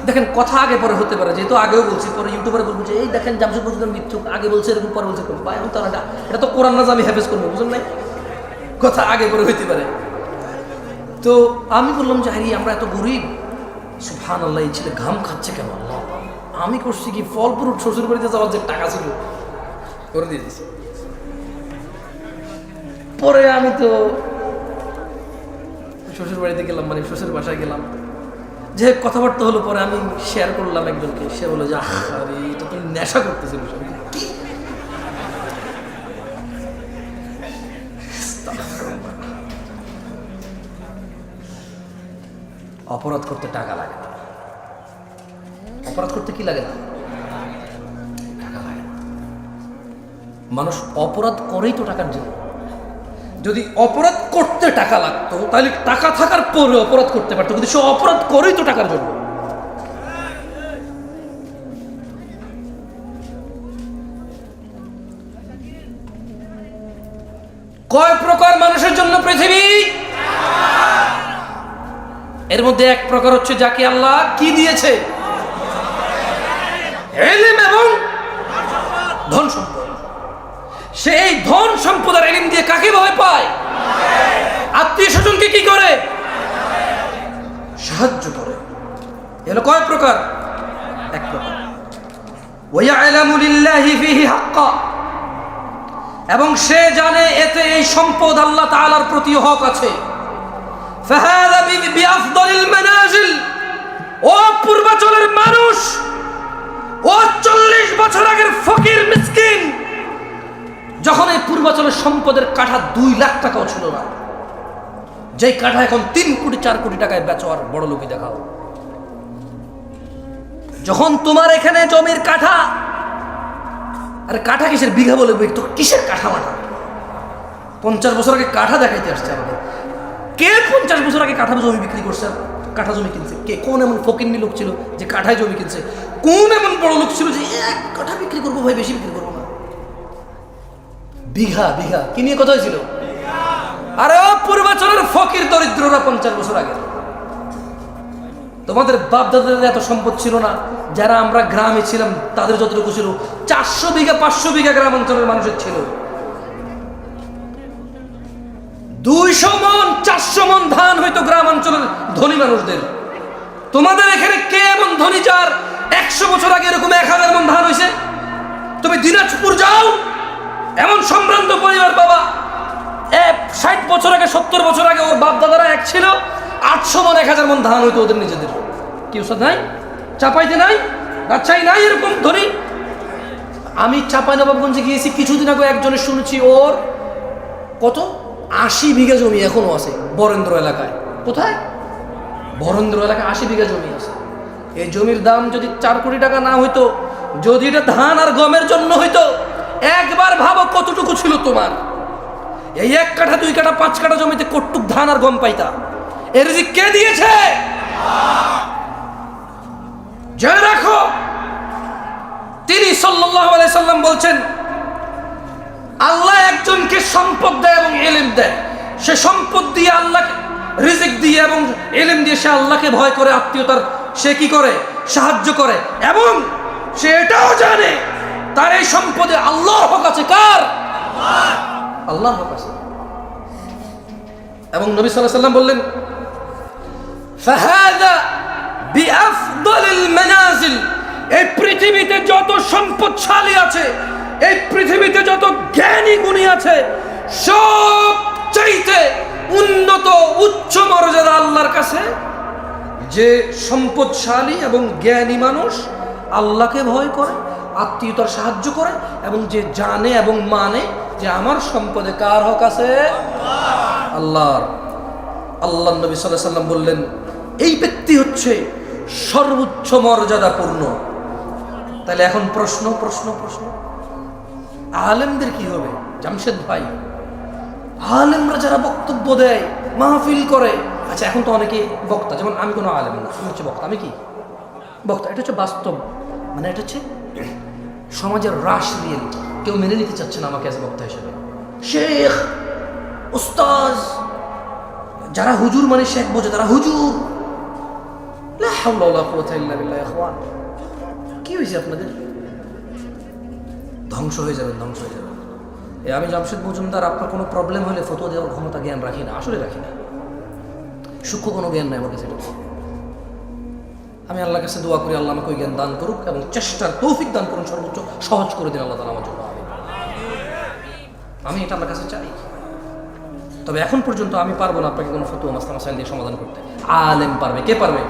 দেখেন, কথা আগে পরে হতে পারে, যেহেতু আগেও বলছি, পরে ইউটিউবারে বলবো যে এই দেখেন জামশেদ মজুমদার মিথ্যুক, আগে বলছে এরকম, পরে বলছে ভাই এখন তারা এটা তো কোরআন না, আমি হেফেজ করবো, বুঝলেন নাই, কথা আগে পরে হইতে পারে। তো আমি বললাম যে হারি, আমরা এত গরিব, সুবহানাল্লাহ, এই ছেলে ঘাম খাচ্ছে কেন? আল্লাহ, আমি করছি কি, ফল ফ্রুট শ্বশুর বাড়িতে যাওয়ার যে টাকা ছিল করে দিয়ে দিয়েছি। পরে আমি তো শ্বশুর বাড়িতে গেলাম, মানে শ্বশুর বাসায় গেলাম, যে কথাবার্তা হলো। পরে আমি শেয়ার করলাম একজনকে, সে বললো যে আরে এটা তো নেশা করতেছিল। অপরাধ করতে টাকা লাগে না, অপরাধ করতে কি লাগে না? টাকা লাগে না। মানুষ অপরাধ করেই তো টাকার জন্য। যদি অপরাধ করতে টাকা লাগতো তাহলে টাকা থাকার পরে অপরাধ করতে পারতো, কিন্তু সে অপরাধ করেই তো টাকার জন্য। কয় প্রকার মানুষের জন্য পৃথিবী? এর মধ্যে এক প্রকার হচ্ছে যাকে আল্লাহ কি দিয়েছে? ইলম এবং ধন সম্পদ। সেই ধন সম্পদ আর ইলম দিয়ে কাকে ভয় পায়? আত্মীয় স্বজনকে কি করে? সাহায্য করে। এগুলো কয় প্রকার? এক প্রকার। ওয়ায়ালামু লিল্লাহি ফিহি হাক্কা, এবং সে জানে এতে এই সম্পদ আল্লাহ তাআলার প্রতি হক আছে। ফাহাদা বিআফদালিল মানাজিল, ও পূর্বাচলের মানুষ, ও 40 বছর আগের ফকির মিসকিন, যখন এই পূর্বাচলের সম্পদের কাঠা 2 লাখ টাকাও ছিল না, যেই কাঠা এখন 3 কোটি 4 কোটি টাকায় বেচো আর বড় লোকই দেখাও। যখন তোমার এখানে জমির কাঠা, আরে কাঠা কিসের, বিঘা বলে তো কিসের কাঠা মাঠা? 50 বছর আগে কাঠা দেখাইতে আসছে আমাদের। কে 50 বছর আগে কাঠা জমি বিক্রি করছে, কাঠা জমি কিনছে? কে? কোন এমন ফকিন্নি লোক ছিল যে কাঠায় জমি কিনছে? কোন এমন বড় লোক ছিল যে এক কাঠা বিক্রি করবো ভাই, বেশি বিক্রি করবো না? বিঘা বিঘা কি নিয়ে কথা হয়েছিল? আরে ও পূর্বাচলের ফকির দরিদ্ররা 50 বছর আগে, তোমাদের বাপ দাদাদের এত সম্পদ ছিল না। যারা আমরা গ্রামে ছিলাম তাদের যতটুকু ছিল, 400 বিঘা 500 বিঘা গ্রাম অঞ্চলের মানুষের ছিল। 200 মন 400 মন ধান হয়তো গ্রাম অঞ্চলের ধনী মানুষদের। তোমাদের এখানে কে এমন ধনী যার 100 বছর আগে এরকম 1000 মন ধান হয়েছে? তুমি দিনাজপুর যাও, এমন সম্ভ্রান্ত পরিবার বাবা, 60 বছর আগে 70 বছর আগে ওর বাপ দাদারা এক ছিল, 800 মন 1000 মন ধান হইতো ওদের নিজেদের। কেউ সাথে নাই, চাপাইতে নাই, রাজশাহী নাই এরকম ধনী। আমি চাঁপাইনবাবগঞ্জে গিয়েছি কিছুদিন আগে, একজনের শুনেছি ওর কত 80 বিঘা জমি এখনো আছে বরেন্দ্র এলাকায়। কোথায়? বরেন্দ্র এলাকায় 80 বিঘা জমি আছে। এই জমির দাম যদি 4 কোটি টাকা না হইতো, যদি এটা ধান আর গমের জন্য হইতো, একবার ভাবো কতটুকু ছিল তোমার। এই 1 কাঠা 2 কাঠা 5 কাঠা জমিতে কতটুক ধান আর গম পাইতা? এর রিজিক কে দিয়েছে? জেনে রাখো, তিনি সাল্লাল্লাহু আলাইহি সাল্লাম বলছেন, আল্লাহ একজনকে সম্পদ দেয় এবং ইলম দেয়। সে সম্পদ দিয়ে আল্লাহকে রিজিক দিয়ে এবং ইলম দিয়ে সে আল্লাহকে ভয় করে, আত্মীয়তার সে কি করে? সাহায্য করে। এবং সে এটাও জানে তার এই সম্পদে আল্লাহর হক আছে। কার? আল্লাহর হক আছে। এবং নবী সাল্লাল্লাহু আলাইহি সাল্লাম বললেন, ফাহাদা বিআফদালিল মানাজিল, এই পৃথিবীতে যত সম্পদশালী আছে, এই পৃথিবীতে যত জ্ঞানী গুণী আছে, সব চাইতে উন্নত উচ্চ মর্যাদা আল্লাহর কাছে যে সম্পদশালী এবং জ্ঞানী মানুষ আল্লাহকে ভয় করে, আত্মীয়তার সাহায্য করে, এবং যে জানে এবং মানে যে আমার সম্পদে কার হক আছে? আল্লাহর। আল্লাহ নবী সাল্লাল্লাহু আলাইহি সাল্লাম বললেন, এই ব্যক্তি হচ্ছে সর্বোচ্চ মর্যাদাপূর্ণ। তাহলে এখন প্রশ্ন, আলেমদের কি হবে? জামশেদ ভাই, আলেমরা যারা বক্তব্য দেয়, মাহফিল করে, আচ্ছা এখন তো অনেকে বক্তা, যেমন আমি কোনো আলেম না, আমি হচ্ছে বক্তা। আমি কি বক্তা? এটা হচ্ছে বাস্তব, মানে এটা হচ্ছে সমাজের রাশ রিয়েলিটি। কেউ মেনে নিতে চাচ্ছে না আমাকে অ্যাজ বক্তা হিসেবে। শেখ, উস্তাজ, যারা হুজুর মানে শেখ বোঝে, তারা হুজুর। লা হাওলা ওয়ালা কুওয়াতা ইল্লা বিল্লাহ। ইখওয়ান, কি হয়েছে আপনাদের? ধ্বংস হয়ে যাবেন। আমি জামশেদ মজুমদার, আপনার কোনো প্রবলেম হলে ফতোয়া দেওয়ার ক্ষমতা জ্ঞান রাখি না, আসলে রাখি না। সূক্ষ্ম কোনো জ্ঞান নাই আমার কাছে। আমি আল্লাহর কাছে দোয়া করি, আল্লাহ আমাকে ওই জ্ঞান দান করুক এবং চেষ্টার তৌফিক দান করুন, সর্বোচ্চ সহজ করে দিন আল্লাহ তাআলা আমার জন্য। আমি এটা আল্লাহর কাছে চাই। তবে এখন পর্যন্ত আমি পারবো না আপনাকে কোনো ফতোয়া মাসলা মাসাইল দিয়ে সমাধান করতে। আলেম পারবে। কে পারবে?